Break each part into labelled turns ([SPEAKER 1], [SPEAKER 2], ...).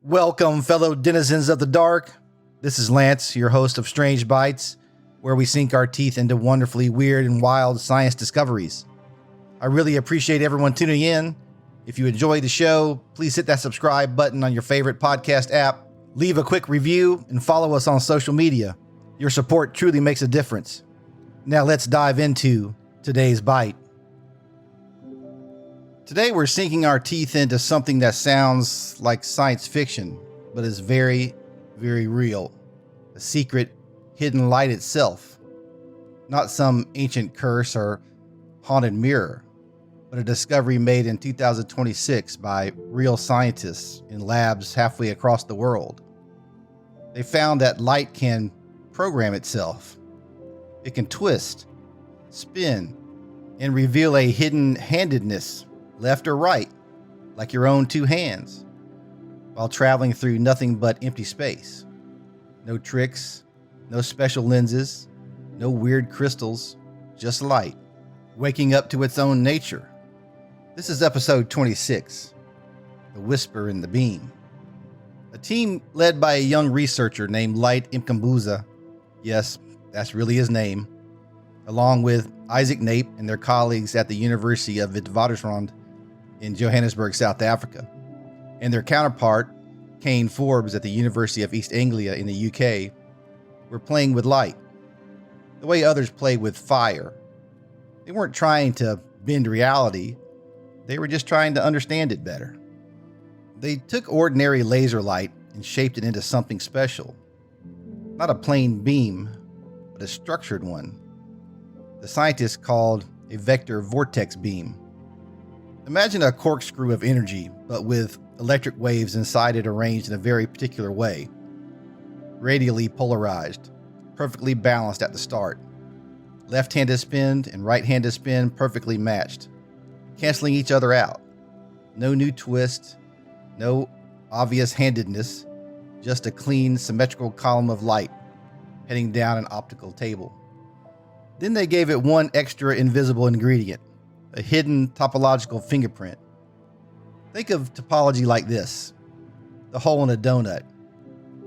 [SPEAKER 1] Welcome, fellow denizens of the dark. This is Lance, your host of Strange Bites, where we sink our teeth into wonderfully weird and wild science discoveries. I really appreciate everyone tuning in. If you enjoy the show, please hit that subscribe button on your favorite podcast app, leave a quick review, and follow us on social media. Your support truly makes a difference. Now let's dive into today's bite. Today we're sinking our teeth into something that sounds like science fiction, but is very, very real. A secret, hidden light itself. Not some ancient curse or haunted mirror, but a discovery made in 2026 by real scientists in labs halfway across the world. They found that light can program itself. It can twist, spin, and reveal a hidden handedness, left or right, like your own two hands, while traveling through nothing but empty space. No tricks, no special lenses, no weird crystals, just light, waking up to its own nature. This is episode 26, The Whisper in the Beam. A team led by a young researcher named Light Mkhumbuza, yes, that's really his name, along with Isaac Nape and their colleagues at the University of Witwatersrand in Johannesburg, South Africa, and their counterpart, Kane Forbes at the University of East Anglia in the UK, were playing with light, the way others play with fire. They weren't trying to bend reality, they were just trying to understand it better. They took ordinary laser light and shaped it into something special. Not a plain beam, but a structured one. The scientists called a vector vortex beam. Imagine a corkscrew of energy, but with electric waves inside it arranged in a very particular way. Radially polarized, perfectly balanced at the start. Left-handed spin and right-handed spin perfectly matched, canceling each other out. No new twist, no obvious handedness, just a clean, symmetrical column of light heading down an optical table. Then they gave it one extra invisible ingredient, a hidden topological fingerprint. Think of topology like this: the hole in a donut.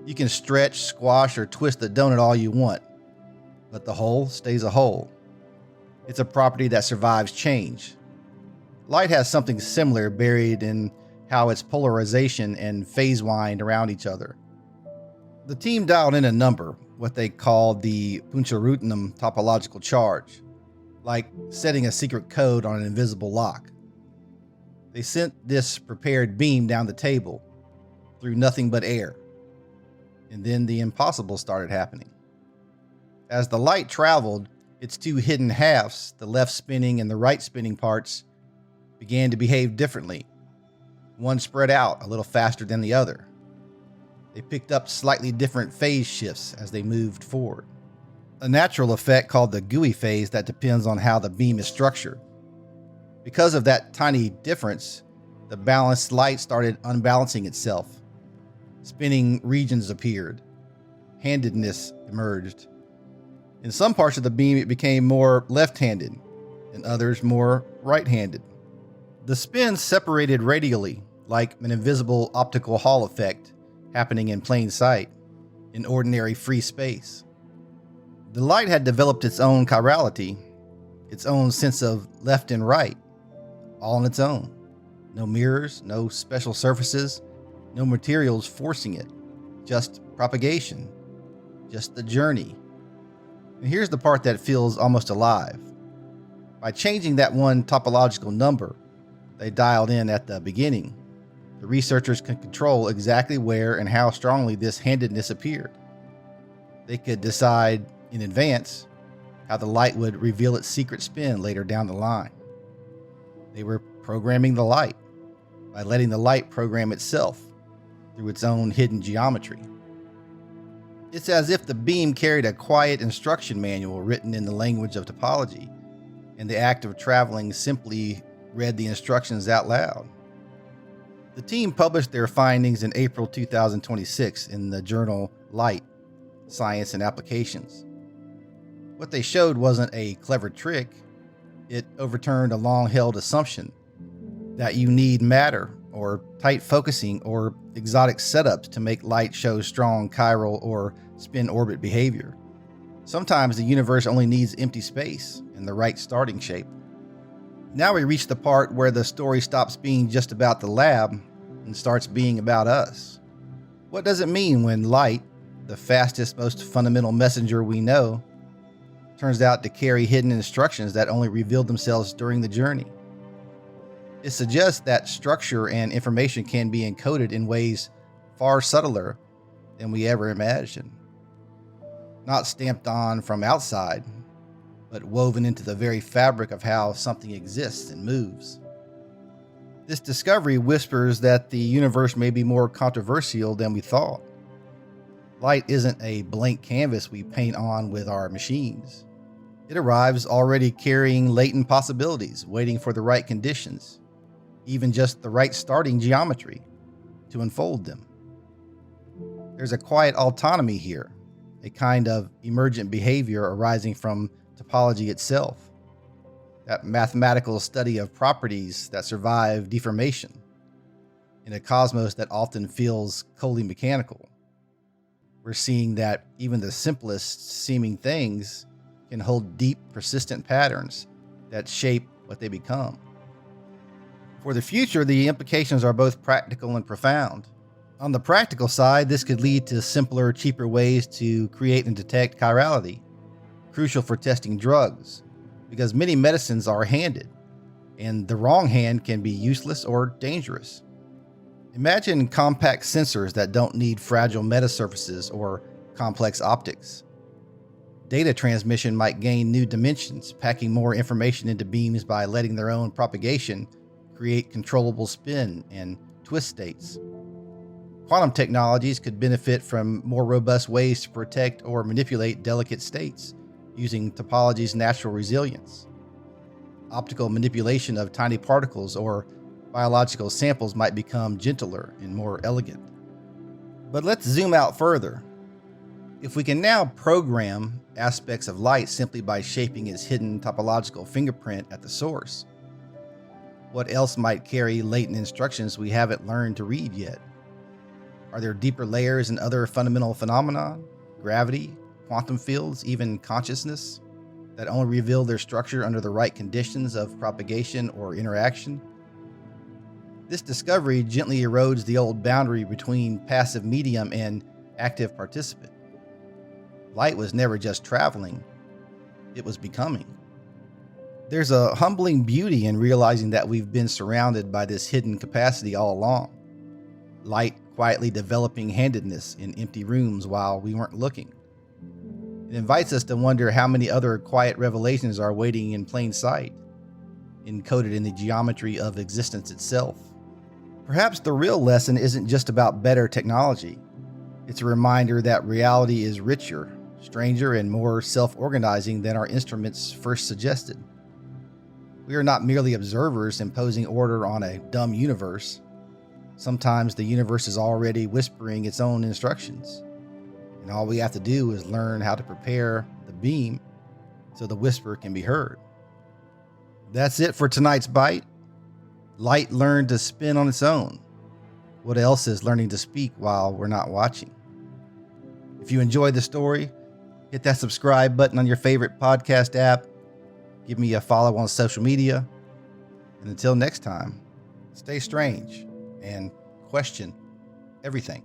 [SPEAKER 1] You can stretch, squash, or twist the donut all you want, but the hole stays a hole. It's a property that survives change. Light has something similar buried in how its polarization and phase wind around each other. The team dialed in a number, what they called the puncturutinum topological charge, like setting a secret code on an invisible lock. They sent this prepared beam down the table through nothing but air. And then the impossible started happening. As the light traveled, its two hidden halves, the left spinning and the right spinning parts, began to behave differently. One spread out a little faster than the other. They picked up slightly different phase shifts as they moved forward. A natural effect called the gooey phase that depends on how the beam is structured. Because of that tiny difference, the balanced light started unbalancing itself. Spinning regions appeared. Handedness emerged. In some parts of the beam, it became more left-handed, in others more right-handed. The spin separated radially, like an invisible optical Hall effect happening in plain sight, in ordinary free space. The light had developed its own chirality, its own sense of left and right, all on its own. No mirrors, no special surfaces, no materials forcing it, just propagation, just the journey. And here's the part that feels almost alive. By changing that one topological number they dialed in at the beginning, the researchers could control exactly where and how strongly this handedness appeared. They could decide in advance how the light would reveal its secret spin later down the line. They were programming the light by letting the light program itself through its own hidden geometry. It's as if the beam carried a quiet instruction manual written in the language of topology, and the act of traveling simply read the instructions out loud. The team published their findings in April 2026 in the journal Light, Science and Applications. What they showed wasn't a clever trick. It overturned a long-held assumption that you need matter or tight focusing, or exotic setups to make light show strong chiral or spin orbit behavior. Sometimes the universe only needs empty space and the right starting shape. Now we reach the part where the story stops being just about the lab and starts being about us. What does it mean when light, the fastest, most fundamental messenger we know, turns out to carry hidden instructions that only reveal themselves during the journey? It suggests that structure and information can be encoded in ways far subtler than we ever imagined. Not stamped on from outside, but woven into the very fabric of how something exists and moves. This discovery whispers that the universe may be more controversial than we thought. Light isn't a blank canvas we paint on with our machines. It arrives already carrying latent possibilities, waiting for the right conditions, even just the right starting geometry, to unfold them. There's a quiet autonomy here, a kind of emergent behavior arising from topology itself, that mathematical study of properties that survive deformation in a cosmos that often feels coldly mechanical. We're seeing that even the simplest seeming things can hold deep, persistent patterns that shape what they become. For the future, the implications are both practical and profound. On the practical side, this could lead to simpler, cheaper ways to create and detect chirality, crucial for testing drugs, because many medicines are handed, and the wrong hand can be useless or dangerous. Imagine compact sensors that don't need fragile metasurfaces or complex optics. Data transmission might gain new dimensions, packing more information into beams by letting their own propagation create controllable spin and twist states. Quantum technologies could benefit from more robust ways to protect or manipulate delicate states, using topology's natural resilience. Optical manipulation of tiny particles or biological samples might become gentler and more elegant. But let's zoom out further. If we can now program aspects of light simply by shaping its hidden topological fingerprint at the source, what else might carry latent instructions we haven't learned to read yet? Are there deeper layers in other fundamental phenomena, gravity, quantum fields, even consciousness, that only reveal their structure under the right conditions of propagation or interaction? This discovery gently erodes the old boundary between passive medium and active participant. Light was never just traveling, it was becoming. There's a humbling beauty in realizing that we've been surrounded by this hidden capacity all along. Light quietly developing handedness in empty rooms while we weren't looking. It invites us to wonder how many other quiet revelations are waiting in plain sight, encoded in the geometry of existence itself. Perhaps the real lesson isn't just about better technology. It's a reminder that reality is richer, stranger, and more self-organizing than our instruments first suggested. We are not merely observers imposing order on a dumb universe. Sometimes the universe is already whispering its own instructions, and all we have to do is learn how to prepare the beam so the whisper can be heard. That's it for tonight's bite. Light learned to spin on its own. What else is learning to speak while we're not watching? If you enjoyed the story, hit that subscribe button on your favorite podcast app. Give me a follow on social media. And until next time, stay strange and question everything.